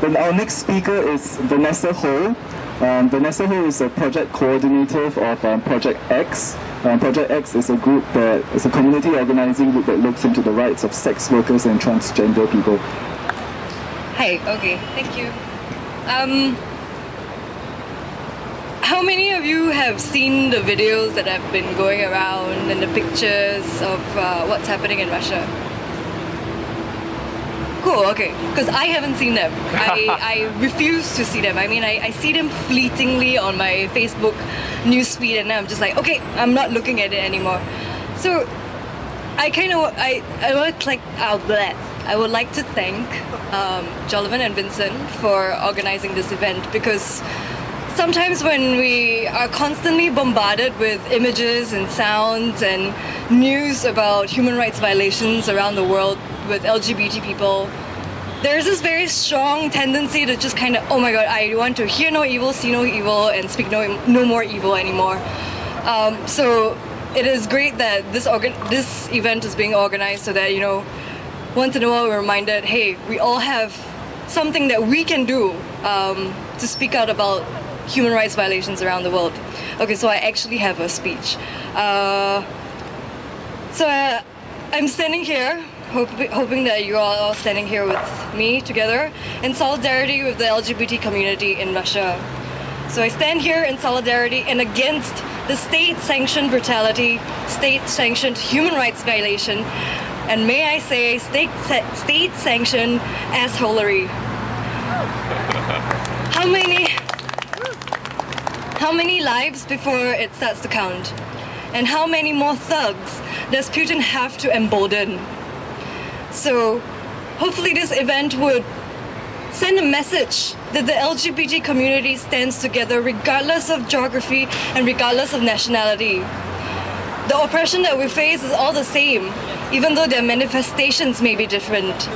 Then our next speaker is Vanessa Ho. Vanessa Ho is a project coordinator of Project X. Project X is a group that is a community organizing group that looks into the rights of sex workers and transgender people. Hi, okay, thank you. How many of you have seen the videos that have been going around and the pictures of what's happening in Russia? Cool, okay, because I haven't seen them. I refuse to see them. I mean, I see them fleetingly on my Facebook newsfeed and I'm just like, okay, I'm not looking at it anymore. So I would like to thank Jollivan and Vincent for organizing this event, because sometimes when we are constantly bombarded with images and sounds and news about human rights violations around the world with LGBT people, there's this very strong tendency to just kind of, oh my god, I want to hear no evil, see no evil, and speak no more evil anymore. So it is great that this event is being organized so that, you know, once in a while we're reminded, hey, we all have something that we can do to speak out about human rights violations around the world. Okay, so I actually have a speech. I'm standing here, hoping that you are all standing here with me together in solidarity with the LGBT community in Russia. So I stand here in solidarity and against the state-sanctioned brutality, state-sanctioned human rights violation, and may I say, state-sanctioned assholery. How many lives before it starts to count? And how many more thugs does Putin have to embolden? So hopefully this event would send a message that the LGBT community stands together regardless of geography and regardless of nationality. The oppression that we face is all the same, even though their manifestations may be different.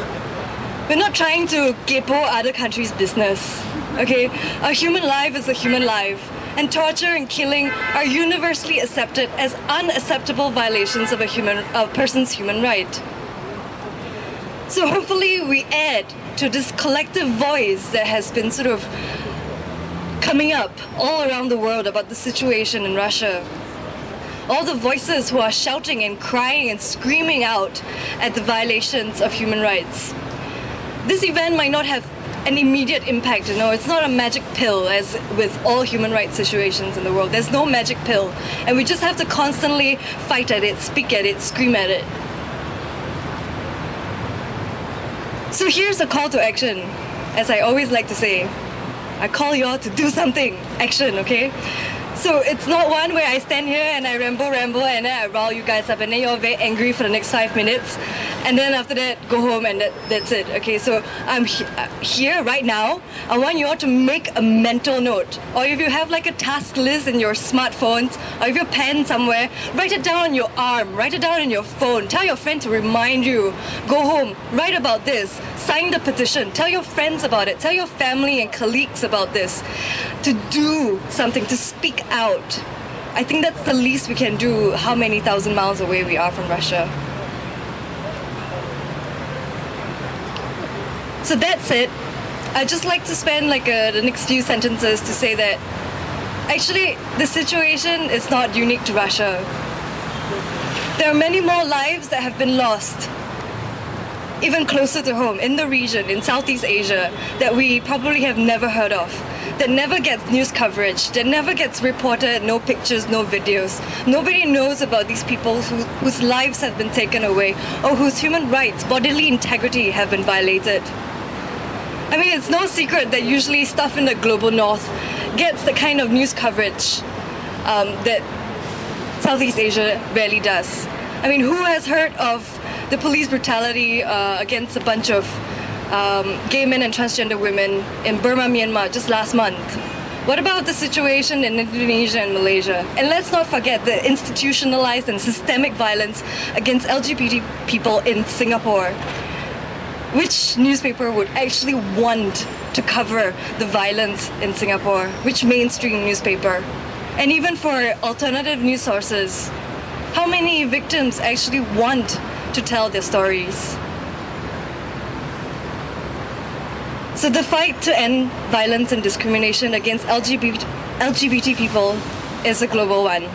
We're not trying to gepo other countries' business, okay? A human life is a human life, and torture and killing are universally accepted as unacceptable violations of a person's human right. So hopefully we add to this collective voice that has been sort of coming up all around the world about the situation in Russia. All the voices who are shouting and crying and screaming out at the violations of human rights. This event might not have an immediate impact, you know, it's not a magic pill as with all human rights situations in the world. There's no magic pill, and we just have to constantly fight at it, speak at it, scream at it. So here's a call to action. As I always like to say, I call you all to do something, action, okay? So it's not one where I stand here and I ramble and then I rile you guys up and then you're very angry for the next 5 minutes and then after that go home and that's it. Okay, so I'm here right now. I want you all to make a mental note, or if you have like a task list in your smartphones or if you're pen somewhere, write it down on your arm, write it down on your phone, tell your friend to remind you, go home, write about this, sign the petition, tell your friends about it, tell your family and colleagues about this, to do something, to speak out. I think that's the least we can do, how many thousand miles away we are from Russia. So that's it. I'd just like to spend like the next few sentences to say that actually the situation is not unique to Russia. There are many more lives that have been lost, even closer to home, in the region, in Southeast Asia, that we probably have never heard of, that never gets news coverage, that never gets reported, no pictures, no videos. Nobody knows about these people whose lives have been taken away or whose human rights, bodily integrity have been violated. I mean, it's no secret that usually stuff in the global north gets the kind of news coverage that Southeast Asia rarely does. I mean, who has heard of the police brutality against a bunch of gay men and transgender women in Burma, Myanmar just last month? What about the situation in Indonesia and Malaysia? And let's not forget the institutionalized and systemic violence against LGBT people in Singapore. Which newspaper would actually want to cover the violence in Singapore? Which mainstream newspaper? And even for alternative news sources, how many victims actually want to tell their stories? So the fight to end violence and discrimination against LGBT people is a global one.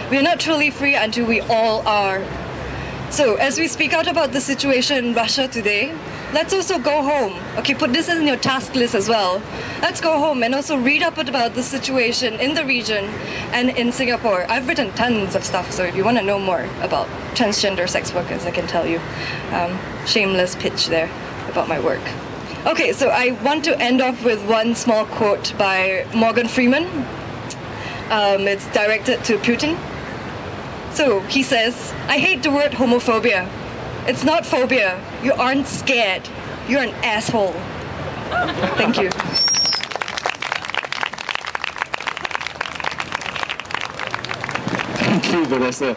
We are not truly free until we all are. So as we speak out about the situation in Russia today, let's also go home. Okay, put this in your task list as well. Let's go home and also read up about the situation in the region and in Singapore. I've written tons of stuff, so if you want to know more about transgender sex workers, I can tell you. Shameless pitch there about my work. Okay, so I want to end off with one small quote by Morgan Freeman. It's directed to Putin. So he says, "I hate the word homophobia. It's not phobia. You aren't scared. You're an asshole." Thank you. Thank you, Vanessa.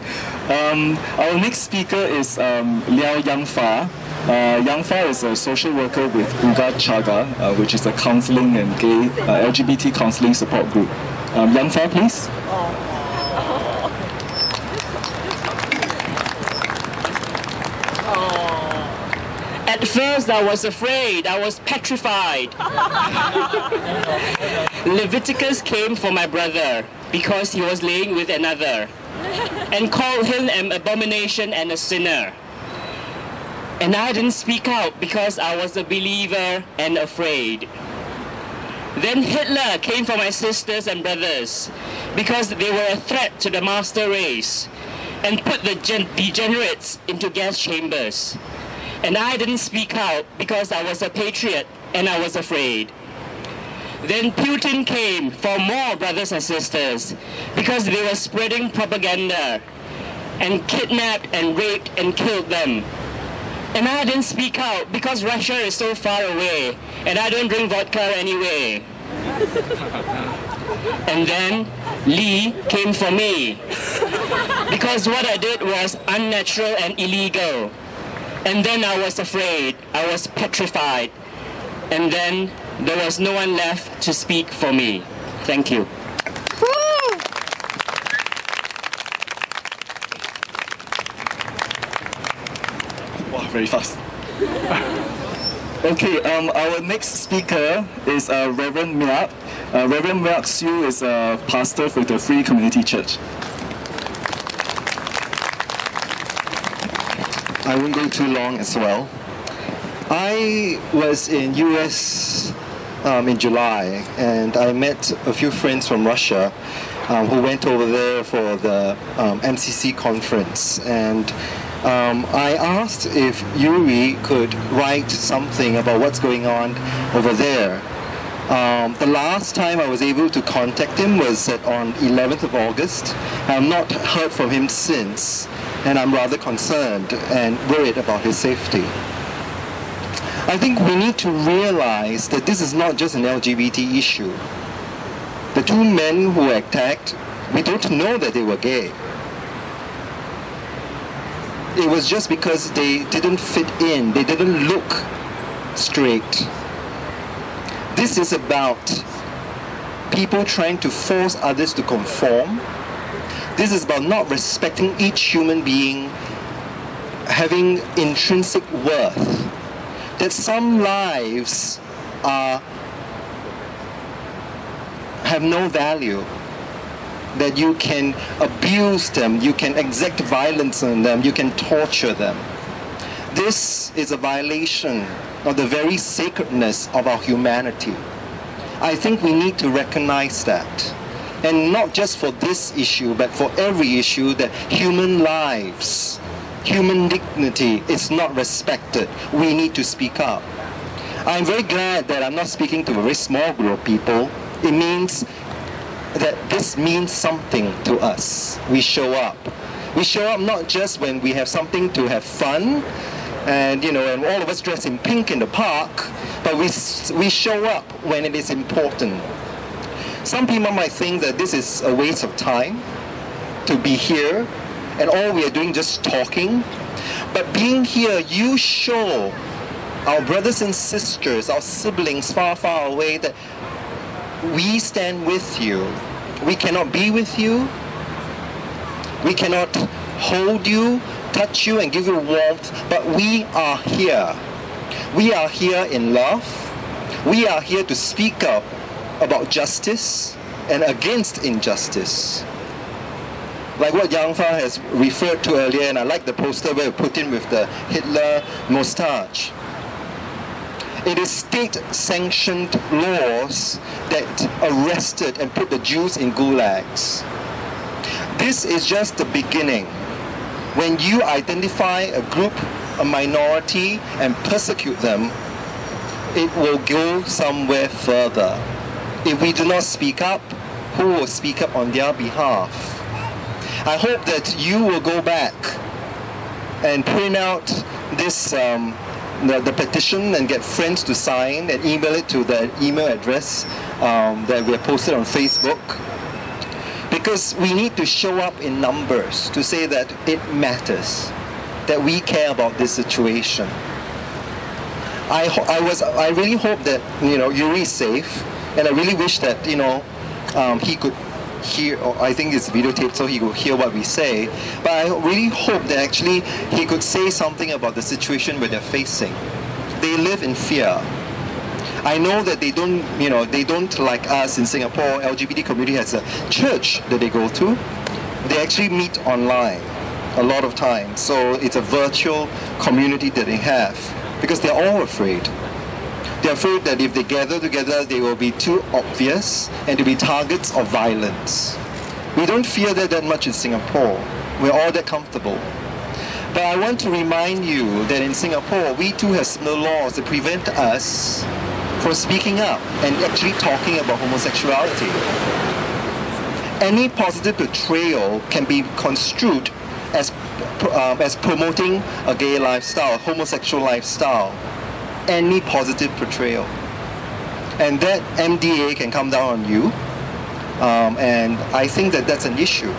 Our next speaker is Leow Yangfa. Yangfa is a social worker with Uga Chaga, which is a counseling and gay LGBT counseling support group. Yangfa, please. At first I was afraid, I was petrified. Leviticus came for my brother because he was laying with another and called him an abomination and a sinner. And I didn't speak out because I was a believer and afraid. Then Hitler came for my sisters and brothers because they were a threat to the master race and put the degenerates into gas chambers. And I didn't speak out because I was a patriot and I was afraid. Then Putin came for more brothers and sisters because they were spreading propaganda and kidnapped and raped and killed them. And I didn't speak out because Russia is so far away and I don't drink vodka anyway. And then Lee came for me because what I did was unnatural and illegal. And then I was afraid, I was petrified, and then there was no one left to speak for me. Thank you. Wow, very fast. Okay, our next speaker is Reverend Miak. Reverend Miak Siew is a pastor for the Free Community Church. I won't go too long as well. I was in US in July, and I met a few friends from Russia who went over there for the MCC conference. And I asked if Yuri could write something about what's going on over there. The last time I was able to contact him was on 11th of August. I have not heard from him since, and I'm rather concerned and worried about his safety. I think we need to realize that this is not just an LGBT issue. The two men who were attacked, we don't know that they were gay. It was just because they didn't fit in, they didn't look straight. This is about people trying to force others to conform. This is about not respecting each human being having intrinsic worth. That some lives have no value. That you can abuse them, you can exact violence on them, you can torture them. This is a violation of the very sacredness of our humanity. I think we need to recognize that. And not just for this issue, but for every issue, that human lives, human dignity is not respected. We need to speak up. I'm very glad that I'm not speaking to a very small group of people. It means that this means something to us. We show up. We show up not just when we have something to have fun, and and all of us dress in pink in the park, but we show up when it is important. Some people might think that this is a waste of time to be here, and all we are doing just talking. But being here, you show our brothers and sisters, our siblings far, far away, that we stand with you. We cannot be with you. We cannot hold you, touch you, and give you warmth, but we are here. We are here in love. We are here to speak up about justice and against injustice. Like what Yangfa has referred to earlier, and I like the poster where we put in with the Hitler moustache. It is state-sanctioned laws that arrested and put the Jews in gulags. This is just the beginning. When you identify a group, a minority, and persecute them, it will go somewhere further. If we do not speak up, who will speak up on their behalf? I hope that you will go back and print out this the petition and get friends to sign and email it to the email address that we have posted on Facebook. Because we need to show up in numbers to say that it matters, that we care about this situation. I really hope that Yuri is safe, and I really wish that he could hear. I think it's videotaped, so he could hear what we say. But I really hope that actually he could say something about the situation where they're facing. They live in fear. I know that they don't like us in Singapore. LGBT community has a church that they go to. They actually meet online a lot of times. So it's a virtual community that they have because they're all afraid. They're afraid that if they gather together, they will be too obvious and to be targets of violence. We don't fear that much in Singapore. We're all that comfortable. But I want to remind you that in Singapore, we too have similar laws that prevent us from speaking up and actually talking about homosexuality. Any positive portrayal can be construed as promoting a gay lifestyle, a homosexual lifestyle. Any positive portrayal. And that MDA can come down on you. And I think that that's an issue.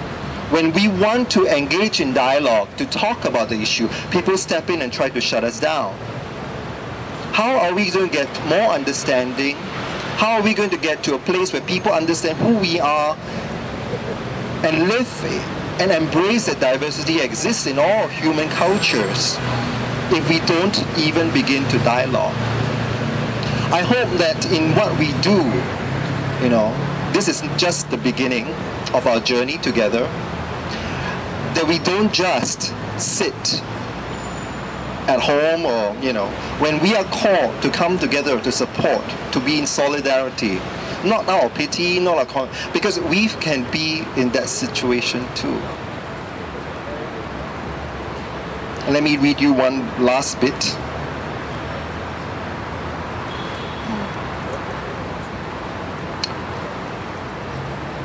When we want to engage in dialogue, to talk about the issue, people step in and try to shut us down. How are we going to get more understanding? How are we going to get to a place where people understand who we are and live and embrace that diversity exists in all human cultures if we don't even begin to dialogue? I hope that in what we do, this is just the beginning of our journey together, that we don't just sit at home or, when we are called to come together to support, to be in solidarity, not out of pity, because we can be in that situation too. And let me read you one last bit.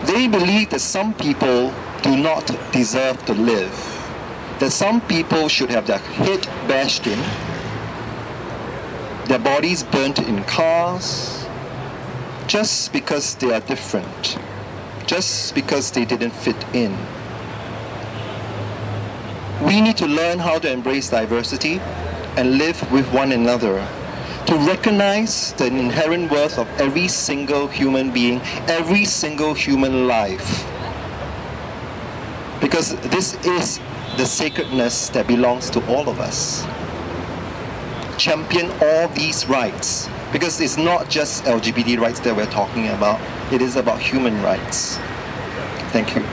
They believe that some people do not deserve to live, that some people should have their head bashed in, their bodies burnt in cars, just because they are different, just because they didn't fit in. We need to learn how to embrace diversity and live with one another, to recognize the inherent worth of every single human being, every single human life. Because this is the sacredness that belongs to all of us. Champion all these rights, because it's not just LGBT rights that we're talking about, it is about human rights. Thank you.